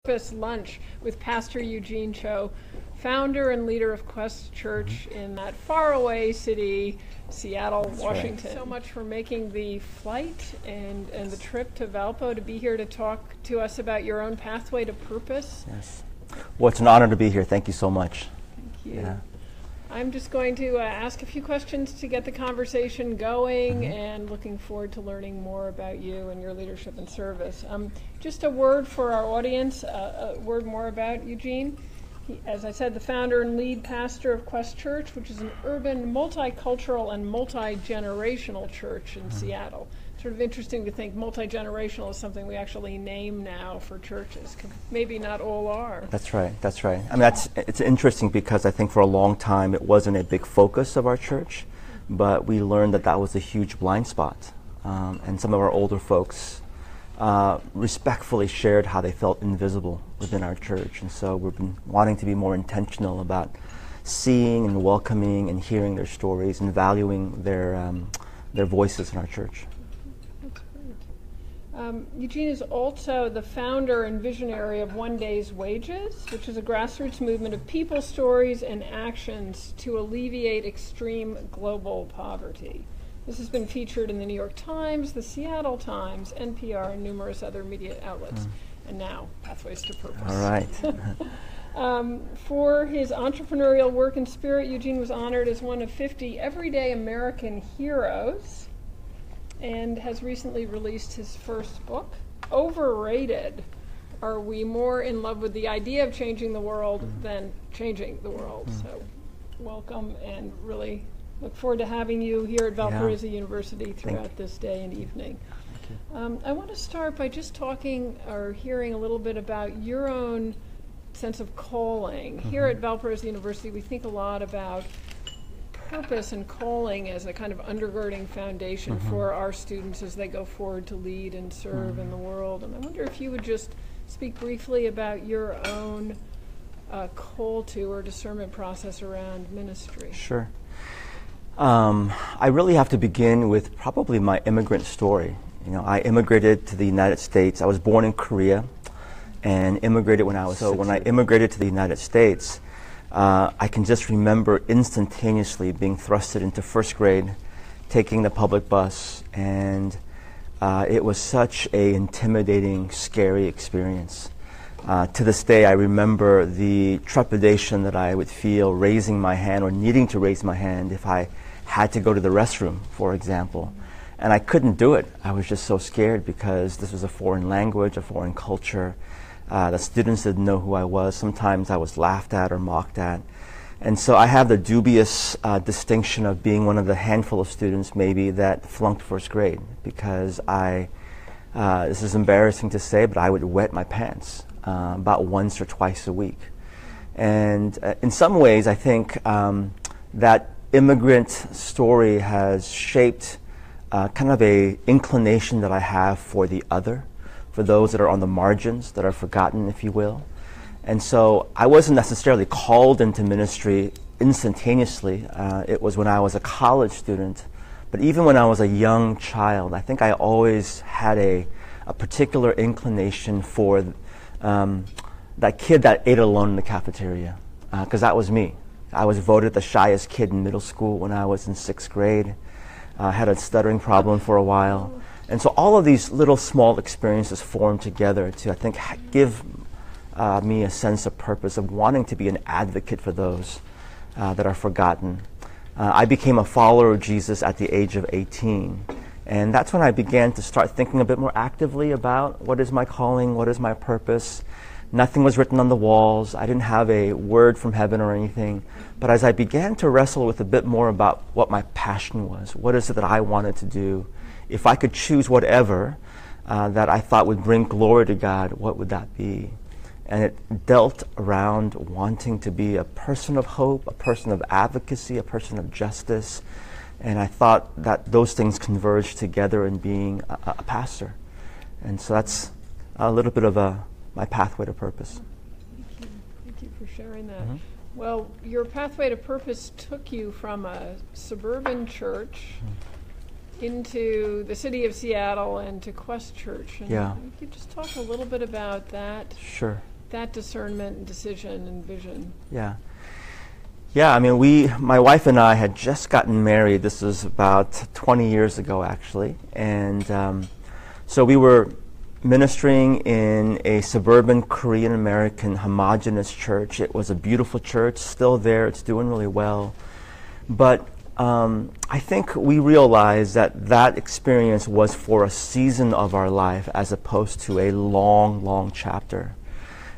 Lunch with Pastor Eugene Cho, founder and leader of Quest Church in that faraway city, Seattle, That's Washington. Right. So much for making the flight and the trip to Valpo to be here to talk to us about your own pathway to purpose. Yes. Well, it's an honor to be here. Thank you so much. Thank you. Yeah. I'm just going to ask a few questions to get the conversation going, and looking forward to learning more about you and your leadership and service. Just a word for our audience, a word more about Eugene. He, as I said, the founder and lead pastor of Quest Church, which is an urban, multicultural, and multi-generational church in Seattle. Sort of interesting to think multi-generational is something we actually name now for churches. Maybe not all are. That's right. That's right. I mean, it's interesting because I think for a long time it wasn't a big focus of our church, but we learned that that was a huge blind spot. And some of our older folks respectfully shared how they felt invisible within our church. And so we've been wanting to be more intentional about seeing and welcoming and hearing their stories and valuing their voices in our church. Eugene is also the founder and visionary of One Day's Wages, which is a grassroots movement of people, stories, and actions to alleviate extreme global poverty. This has been featured in the New York Times, the Seattle Times, NPR, and numerous other media outlets. And now, Pathways to Purpose. All right. For his entrepreneurial work and spirit, Eugene was honored as one of 50 everyday American heroes, and has recently released his first book, Overrated. Are we more in love with the idea of changing the world than changing the world? So welcome, and really look forward to having you here at Valparaiso University throughout this day and evening. I want to start by just talking or hearing a little bit about your own sense of calling. Here at Valparaiso University, we think a lot about purpose and calling as a kind of undergirding foundation for our students as they go forward to lead and serve in the world. And I wonder if you would just speak briefly about your own call to or discernment process around ministry. Sure. I really have to begin with probably my immigrant story. You know, I immigrated to the United States. I was born in Korea and immigrated when I was 6. So when I immigrated to the United States, I can just remember instantaneously being thrusted into first grade, taking the public bus, and it was such an intimidating, scary experience. To this day, I remember the trepidation that I would feel raising my hand or needing to raise my hand if I had to go to the restroom, for example. And I couldn't do it. I was just so scared because this was a foreign language, a foreign culture. The students didn't know who I was. Sometimes I was laughed at or mocked at. And so I have the dubious distinction of being one of the handful of students maybe that flunked first grade because this is embarrassing to say, but I would wet my pants about once or twice a week. And in some ways, I think that immigrant story has shaped kind of a inclination that I have for the other, for those that are on the margins, that are forgotten, if you will. And so I wasn't necessarily called into ministry instantaneously. It was when I was a college student. But even when I was a young child, I think I always had a particular inclination for that kid that ate alone in the cafeteria, because that was me. I was voted the shyest kid in middle school when I was in 6th grade. I had a stuttering problem for a while. And so all of these little small experiences formed together to, I think, give me a sense of purpose of wanting to be an advocate for those that are forgotten. I became a follower of Jesus at the age of 18. And that's when I began to start thinking a bit more actively about what is my calling, what is my purpose. Nothing was written on the walls. I didn't have a word from heaven or anything. But as I began to wrestle with a bit more about what my passion was, what is it that I wanted to do, if I could choose whatever that I thought would bring glory to God, what would that be? And it dealt around wanting to be a person of hope, a person of advocacy, a person of justice. And I thought that those things converged together in being a pastor. And so that's a little bit of my pathway to purpose. Thank you for sharing that. Well, your pathway to purpose took you from a suburban church into the city of Seattle and to Quest Church. And Yeah. you could just talk a little bit about that. Sure. that discernment and decision and vision? Yeah. Yeah, I mean, my wife and I had just gotten married. This was about 20 years ago, actually. And so we were ministering in a suburban Korean-American homogenous church. It was a beautiful church, still there. It's doing really well. But I think we realized that experience was for a season of our life as opposed to a long, long chapter.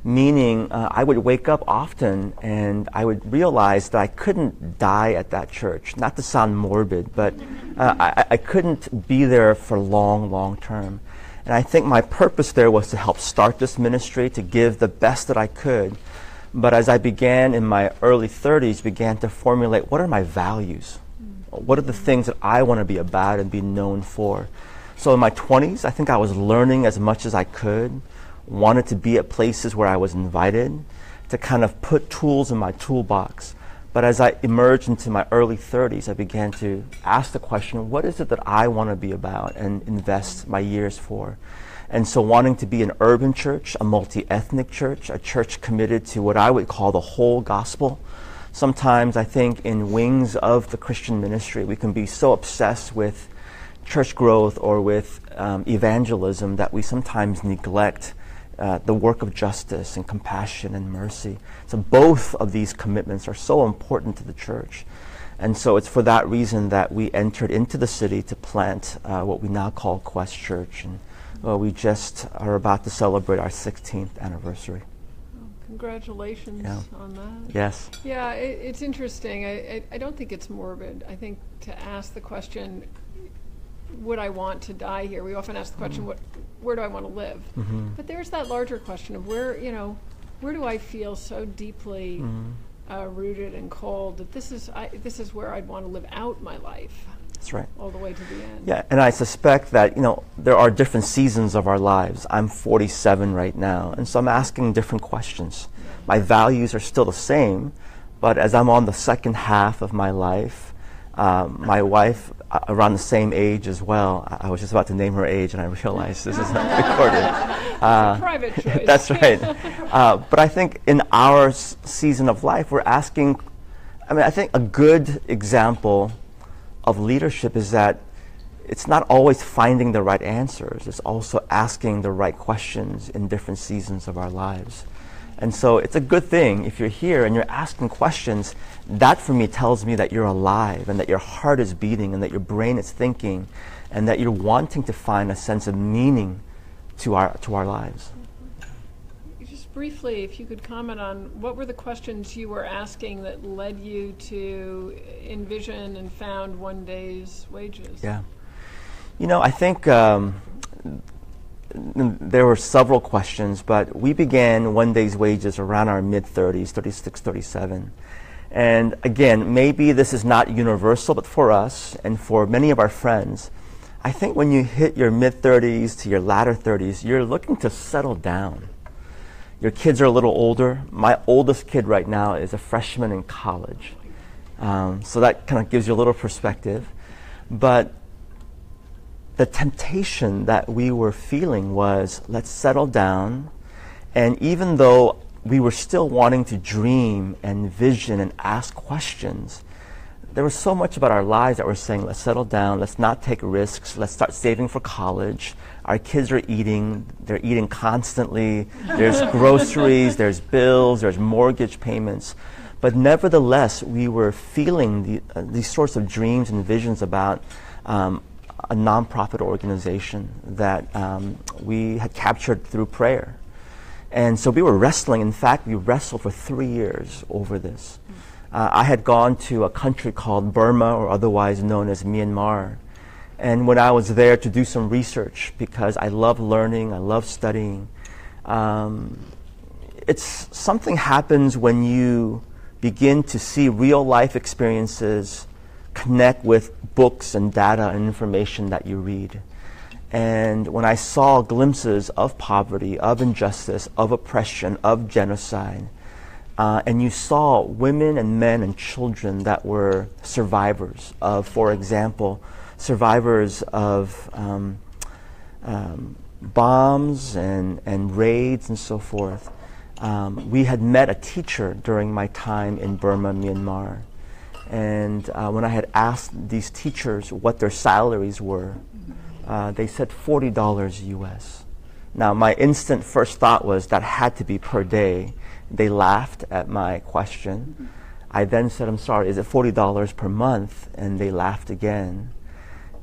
Meaning, I would wake up often and I would realize that I couldn't die at that church. Not to sound morbid, but I couldn't be there for long, long term. And I think my purpose there was to help start this ministry, to give the best that I could. But as I began in my early 30s, began to formulate, what are my values? What are the things that I want to be about and be known for? So in my 20s, I think I was learning as much as I could, wanted to be at places where I was invited, to kind of put tools in my toolbox. But as I emerged into my early 30s, I began to ask the question, what is it that I want to be about and invest my years for? And so wanting to be an urban church, a multi-ethnic church, a church committed to what I would call the whole gospel. Sometimes I think in wings of the Christian ministry, we can be so obsessed with church growth or with evangelism that we sometimes neglect the work of justice and compassion and mercy. So both of these commitments are so important to the church. And so it's for that reason that we entered into the city to plant what we now call Quest Church. And we just are about to celebrate our 16th anniversary. Congratulations on that. Yes. Yeah, it's interesting. I don't think it's morbid. I think to ask the question, would I want to die here? We often ask the question, where do I want to live? Mm-hmm. But there's that larger question of where do I feel so deeply rooted and cold that this is where I'd want to live out my life. That's right. All the way to the end. Yeah, and I suspect that, there are different seasons of our lives. I'm 47 right now, and so I'm asking different questions. Yeah. My values are still the same, but as I'm on the second half of my life, my wife, around the same age as well, I was just about to name her age, and I realized this is not recorded. It's a private choice. That's right. But I think in our season of life, we're asking, I think a good example of leadership is that it's not always finding the right answers. It's also asking the right questions in different seasons of our lives. And so it's a good thing if you're here and you're asking questions. That for me tells me that you're alive and that your heart is beating and that your brain is thinking and that you're wanting to find a sense of meaning to our lives. Just briefly, if you could comment on what were the questions you were asking that led you to envision and found One Day's Wages? Yeah. I think there were several questions, but we began One Day's Wages around our mid-30s, 36, 37. And again, maybe this is not universal, but for us and for many of our friends, I think when you hit your mid-30s to your latter 30s, you're looking to settle down. Your kids are a little older. My oldest kid right now is a freshman in college. So that kind of gives you a little perspective. But the temptation that we were feeling was, let's settle down. And even though we were still wanting to dream and vision and ask questions, there was so much about our lives that were saying, let's settle down, let's not take risks, let's start saving for college. Our kids are eating, they're eating constantly. There's groceries, there's bills, there's mortgage payments. But nevertheless, we were feeling these sorts of dreams and visions about a nonprofit organization that we had captured through prayer. And so we were wrestling. In fact, we wrestled for 3 years over this. I had gone to a country called Burma, or otherwise known as Myanmar. And when I was there to do some research, because I love learning, I love studying, it's something happens when you begin to see real life experiences connect with books and data and information that you read. And when I saw glimpses of poverty, of injustice, of oppression, of genocide, and you saw women and men and children that were survivors of, for example, survivors of bombs and raids and so forth, We had met a teacher during my time in Burma, Myanmar. And when I had asked these teachers what their salaries were, they said $40 US. Now, my instant first thought was that had to be per day. They laughed at my question. I then said, I'm sorry, is it $40 per month? And they laughed again.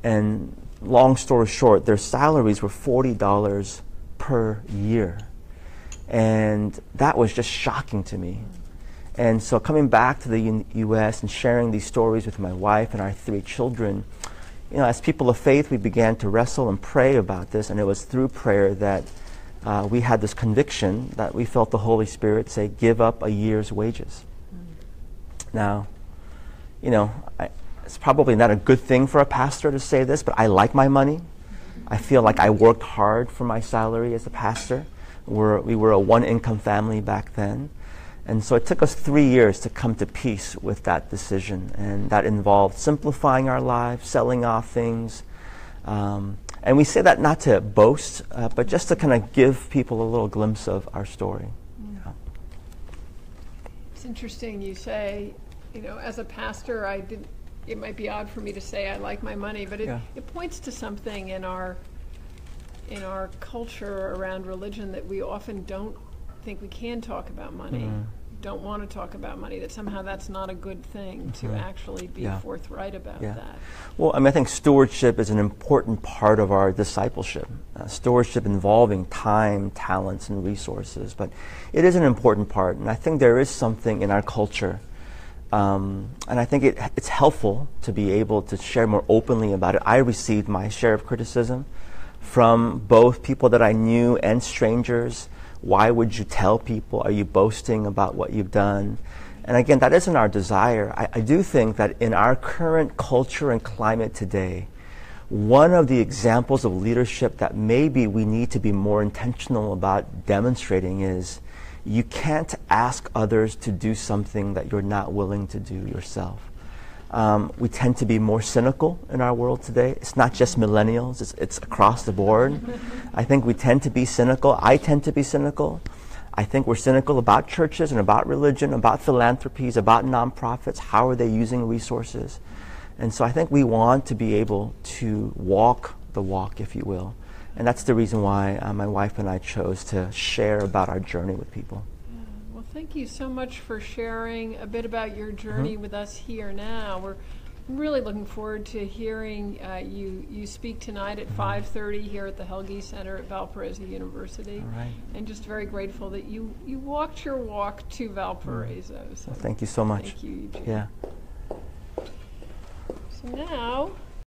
And long story short, their salaries were $40 per year. And that was just shocking to me. And so coming back to the U.S. and sharing these stories with my wife and our 3 children, you know, as people of faith, we began to wrestle and pray about this. And it was through prayer that we had this conviction that we felt the Holy Spirit say, give up a year's wages. Now, you know, it's probably not a good thing for a pastor to say this, but I like my money. I feel like I worked hard for my salary as a pastor. We were a one-income family back then. And so it took us 3 years to come to peace with that decision. And that involved simplifying our lives, selling off things. And we say that not to boast, but just to kind of give people a little glimpse of our story. Yeah. It's interesting you say, you know, as a pastor, it might be odd for me to say I like my money, but it points to something in our culture around religion that we often don't think we can talk about money, don't want to talk about money, that somehow that's not a good thing to actually be forthright about that. Well, I mean, I think stewardship is an important part of our discipleship. Stewardship involving time, talents, and resources, but it is an important part, and I think there is something in our culture, and I think it's helpful to be able to share more openly about it. I received my share of criticism from both people that I knew and strangers. Why would you tell people? Are you boasting about what you've done? And again, that isn't our desire. I do think that in our current culture and climate today, one of the examples of leadership that maybe we need to be more intentional about demonstrating is you can't ask others to do something that you're not willing to do yourself. We tend to be more cynical in our world today. It's not just millennials, it's across the board. I think we tend to be cynical. I tend to be cynical. I think we're cynical about churches and about religion, about philanthropies, about nonprofits. How are they using resources? And so I think we want to be able to walk the walk, if you will. And that's the reason why my wife and I chose to share about our journey with people. Thank you so much for sharing a bit about your journey with us here now. We're really looking forward to hearing you speak tonight at 5:30 here at the Helge Center at Valparaiso University. All right. And just very grateful that you walked your walk to Valparaiso. So well, thank you so much. Thank you, Eugene. Yeah. So now